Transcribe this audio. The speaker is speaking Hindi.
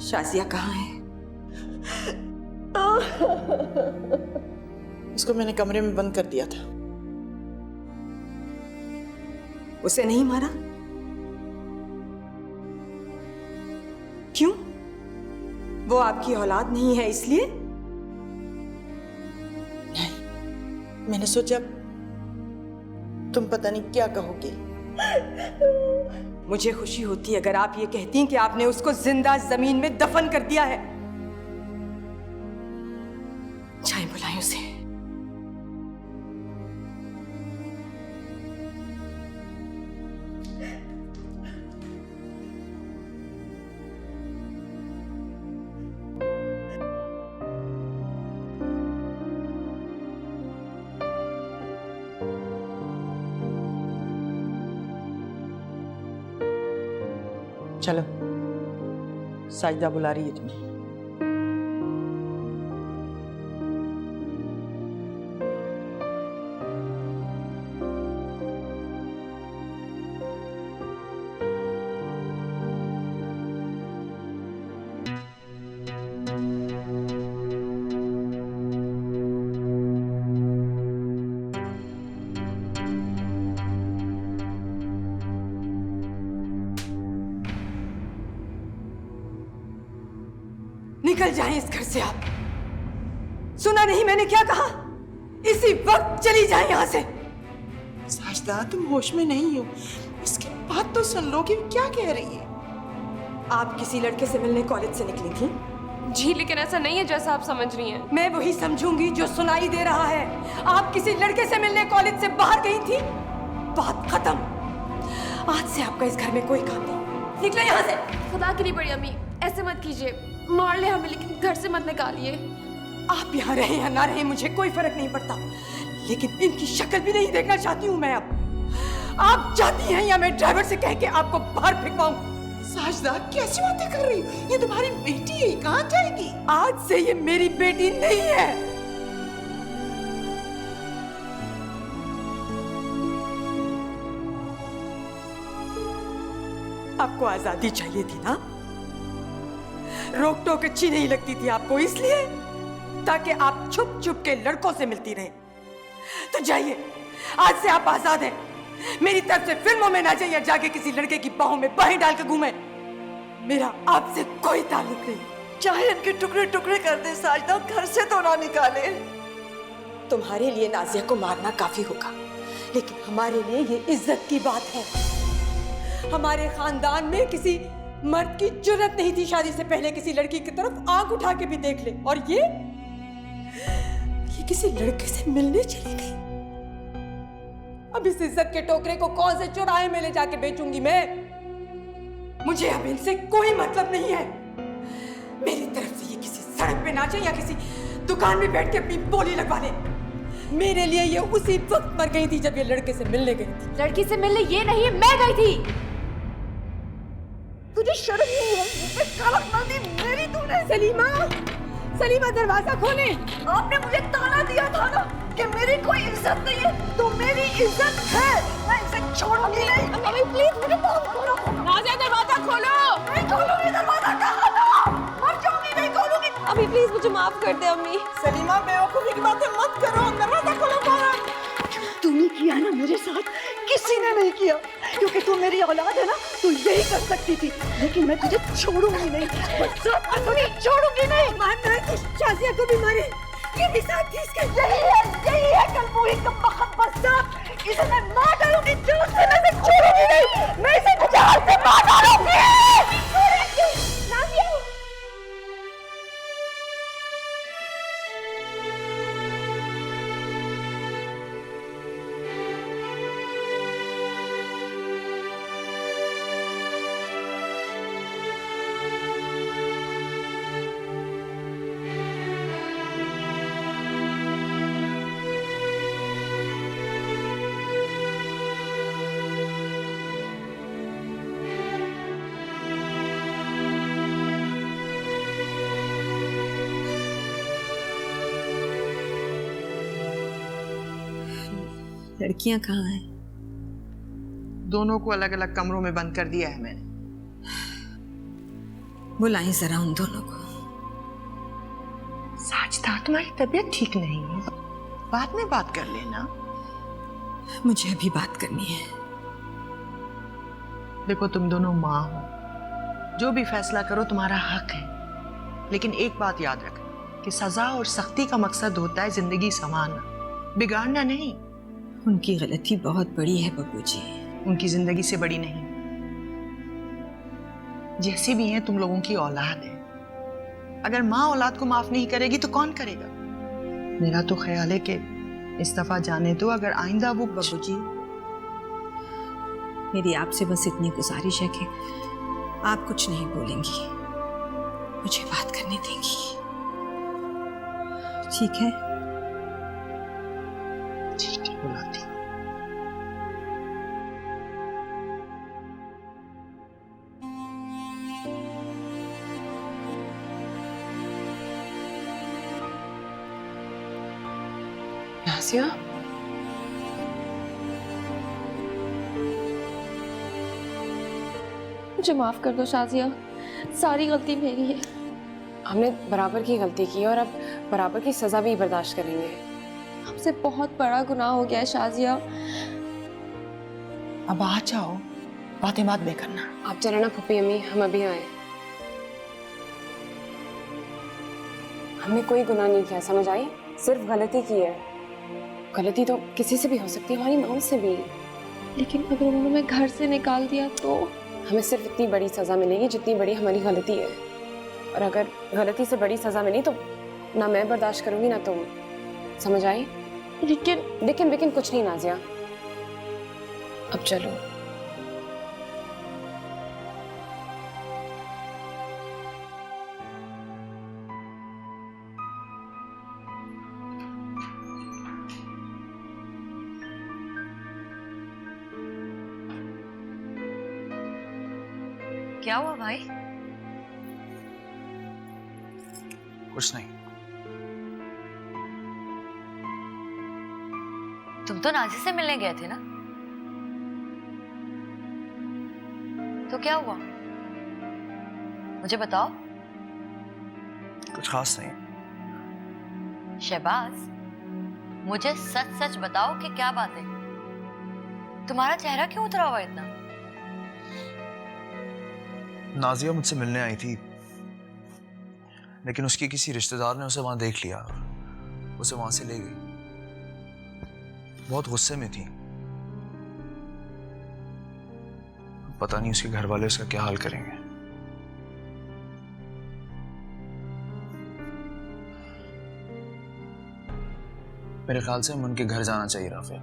शाजिया कहाँ है? उसको मैंने कमरे में बंद कर दिया था। उसे नहीं मारा? क्यों? वो आपकी औलाद नहीं है इसलिए? नहीं, मैंने सोचा तुम पता नहीं क्या कहोगी। मुझे खुशी होती अगर आप ये कहती कि आपने उसको जिंदा जमीन में दफन कर दिया है। जाएं, बुलाएं उसे। चलो, साजिदा बुला रही है तुम्हें। निकल जाएं इस घर से आप। सुना नहीं मैंने क्या कहा? इसी वक्त चली जाएं यहां से। साजिदा, तुम होश में नहीं हो। इसके बाद तो सुन लो कि क्या कह रही है। आप किसी लड़के से मिलने कॉलेज से निकली थी? जी, लेकिन ऐसा नहीं है जैसा आप समझ रही हैं। मैं वही समझूंगी जो सुनाई दे रहा है। आप किसी लड़के से मिलने कॉलेज से बाहर गई थी। बात खत्म। आज से आपका इस घर में कोई काम नहीं। निकले यहाँ से। खुदा के लिए बड़ी अम्मी, ऐसे मत कीजिए। मार ले हमें, लेकिन घर से मत निकालिए। आप यहाँ रहे या ना रहे मुझे कोई फर्क नहीं पड़ता, लेकिन इनकी शक्ल भी नहीं देखना चाहती हूँ मैं अब। आप जाती हैं या मैं ड्राइवर से कह के आपको बाहर फेंकवाऊं? साजिदा, कैसी बातें कर रही हो? ये तुम्हारी बेटी है, कहाँ जाएगी? आज से ये मेरी बेटी नहीं है। आपको आजादी चाहिए थी ना? रोक टोक अच्छी नहीं लगती थी आपको, इसलिए ताकि आप छुप छुप के लड़कों से मिलती रहे। तो जाइए, आज से आप आजाद हैं। मेरी तरफ से फिल्मों में ना जाइए, जाके किसी लड़के की बाहों में बाहें डाल के घूमे। मेरा आपसे कोई ताल्लुक नहीं। चाहे इनके टुकड़े टुकड़े कर दे साजिदा, घर से तो ना निकाले। तुम्हारे लिए नाजिया को मारना काफी होगा, लेकिन हमारे लिए ये इज्जत की बात है। हमारे खानदान में किसी मर्द की जुर्रत नहीं थी शादी से पहले किसी लड़की की तरफ आंख उठा के भी देख ले, और ये किसी लड़के से मिलने चली गई। अब इस इज्जत के टोकरे को कौन से चौराहे में ले जाके बेचूंगी मैं? मुझे अब इनसे कोई मतलब नहीं है। मेरी तरफ से ये किसी सड़क पे नाचे या किसी दुकान में बैठ के अपनी बोली लगवा ले। मेरे लिए ये उसी वक्त मर गई थी जब ये लड़के से मिलने गई थी। लड़की से मिलने ये नहीं, मैं गई थी। तुझे शर्म नहीं है? कलंक ना दी मेरी तूने। सलीमा, सलीमा दरवाजा खोले। आपने मुझे ताना दिया था ना कि मेरी कोई इज्जत नहीं है, तो मेरी इज्जत है। मैं इसे छोड़ूंगी नहीं। अम्मी प्लीज मुझे खोलो। नाज़िया, दरवाजा खोलो। नहीं खोलूंगी दरवाजा, कहा था मर जाऊंगी, नहीं खोलूंगी। अम्मी प्लीज मुझे माफ कर दे अम्मी। सलीमा, बेवकूफी की बातें मत करो। दरवाजा खोलो फौरन। तूने किया ना मेरे साथ, किसी ने नहीं किया। क्योंकि तू मेरी औलाद है ना, तू यही कर सकती थी, लेकिन मैं तुझे छोड़ूंगी नहीं। छोड़ूंगी नहीं। मारना है शाजिया को भी मारे, ये भी साथ थी इसके। यही है कल पूरी का बखत बस्ता। इसे मैं मार डालूंगी, जो से मैं इसे छोड़ूंगी नहीं। मैं इसे जान से मार डालूंगी। नाज़िया, लड़कियां कहाँ हैं? दोनों को अलग अलग कमरों में बंद कर दिया है मैंने। बुलाएं जरा उन दोनों को। साजदा, तुम्हारी तबीयत ठीक नहीं है, बाद में बात कर लेना। मुझे अभी बात करनी है। देखो, तुम दोनों माँ हो, जो भी फैसला करो तुम्हारा हक है, लेकिन एक बात याद रख कि सजा और सख्ती का मकसद होता है जिंदगी संवारना, बिगाड़ना नहीं। उनकी गलती बहुत बड़ी है बब्बू जी। उनकी जिंदगी से बड़ी नहीं। जैसी भी हैं तुम लोगों की औलाद है, अगर माँ औलाद को माफ नहीं करेगी तो कौन करेगा? मेरा तो ख्याल है कि इस दफा जाने दो, अगर आइंदा वो बब्बू जी, मेरी आपसे बस इतनी गुजारिश है कि आप कुछ नहीं बोलेंगी, मुझे बात करने देंगी, ठीक है? ठीक है, बुलाती। नाज़िया, मुझे माफ कर दो शाजिया, सारी गलती मेरी है। हमने बराबर की गलती की और अब बराबर की सजा भी बर्दाश्त करेंगे। हमसे बहुत बड़ा गुनाह हो गया है शाजिया। अब आ जाओ, बातें बात में करना। आप चलो ना फूफी अम्मी, हम अभी आए। हमने कोई गुनाह नहीं किया, समझ आई? सिर्फ गलती की है। गलती तो किसी से भी हो सकती है, हमारी माँ से भी। लेकिन अगर उन्होंने हमें घर से निकाल दिया तो? हमें सिर्फ इतनी बड़ी सजा मिलेगी जितनी बड़ी हमारी गलती है, और अगर गलती से बड़ी सजा मिली तो ना मैं बर्दाश्त करूंगी ना तुम, समझ आई? लेकिन कुछ नहीं नाज़िया, अब चलो। क्या हुआ भाई? कुछ नहीं। तुम तो नाजी से मिलने गए थे ना, तो क्या हुआ? मुझे बताओ। कुछ खास नहीं। शहबाज, मुझे सच सच बताओ कि क्या बात है? तुम्हारा चेहरा क्यों उतरा हुआ इतना? नाजिया मुझसे मिलने आई थी, लेकिन उसके किसी रिश्तेदार ने उसे वहां देख लिया, उसे वहां से ले गई। बहुत गुस्से में थी। पता नहीं उसके घर वाले उसका क्या हाल करेंगे। मेरे ख्याल से हम उनके घर जाना चाहिए राफेल।